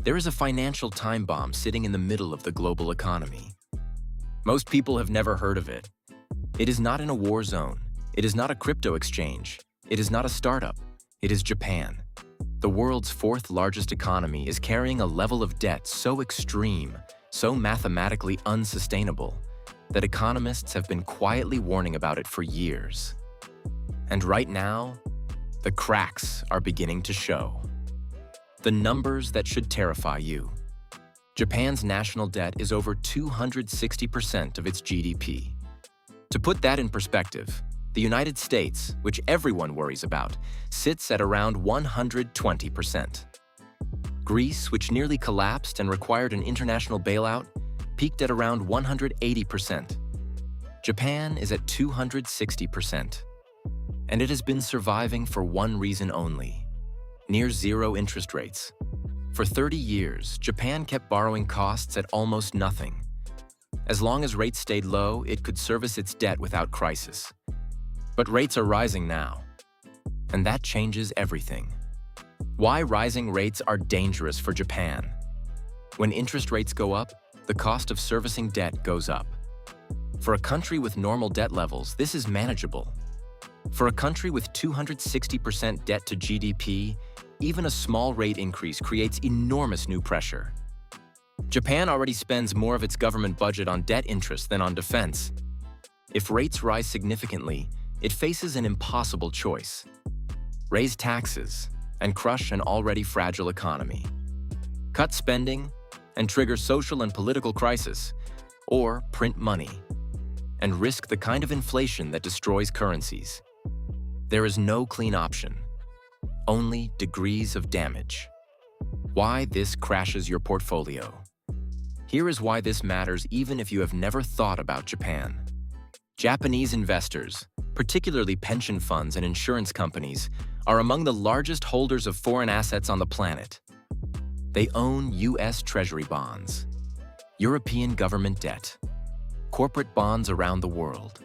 There is a financial time bomb sitting in the middle of the global economy. Most people have never heard of it. It is not in a war zone. It is not a crypto exchange. It is not a startup. It is Japan. The world's fourth largest economy is carrying a level of debt so extreme, so mathematically unsustainable, that economists have been quietly warning about it for years. And right now, the cracks are beginning to show. The numbers that should terrify you. Japan's national debt is over 260% of its GDP. To put that in perspective, the United States, which everyone worries about, sits at around 120%. Greece, which nearly collapsed and required an international bailout, peaked at around 180%. Japan is at 260%. And it has been surviving for one reason only: near zero interest rates. For 30 years, Japan kept borrowing costs at almost nothing. As long as rates stayed low, it could service its debt without crisis. But rates are rising now, and that changes everything. Why rising rates are dangerous for Japan. When interest rates go up, the cost of servicing debt goes up. For a country with normal debt levels, this is manageable. For a country with 260% debt to GDP, even a small rate increase creates enormous new pressure. Japan already spends more of its government budget on debt interest than on defense. If rates rise significantly, it faces an impossible choice: raise taxes and crush an already fragile economy, cut spending and trigger social and political crisis, or print money and risk the kind of inflation that destroys currencies. There is no clean option, only degrees of damage. Why this crashes your portfolio. Here is why this matters even if you have never thought about Japan. Japanese investors, particularly pension funds and insurance companies, are among the largest holders of foreign assets on the planet. They own U.S. Treasury bonds, European government debt, corporate bonds around the world.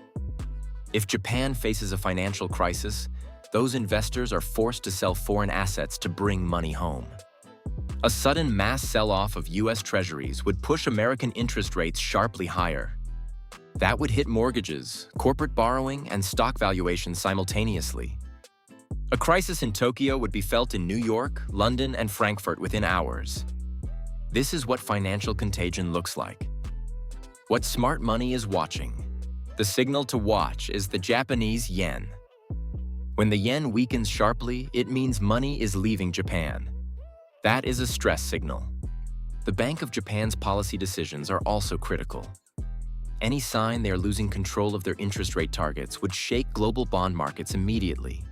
If Japan faces a financial crisis, those investors are forced to sell foreign assets to bring money home. A sudden mass sell-off of U.S. Treasuries would push American interest rates sharply higher. That would hit mortgages, corporate borrowing, and stock valuations simultaneously. A crisis in Tokyo would be felt in New York, London, and Frankfurt within hours. This is what financial contagion looks like. What smart money is watching. The signal to watch is the Japanese yen. When the yen weakens sharply, it means money is leaving Japan. That is a stress signal. The Bank of Japan's policy decisions are also critical. Any sign they are losing control of their interest rate targets would shake global bond markets immediately.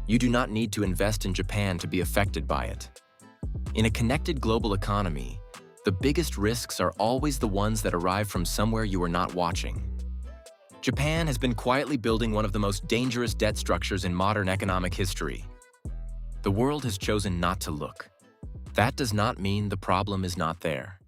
You do not need to invest in Japan to be affected by it. In a connected global economy, the biggest risks are always the ones that arrive from somewhere you are not watching. Japan has been quietly building one of the most dangerous debt structures in modern economic history. The world has chosen not to look. That does not mean the problem is not there.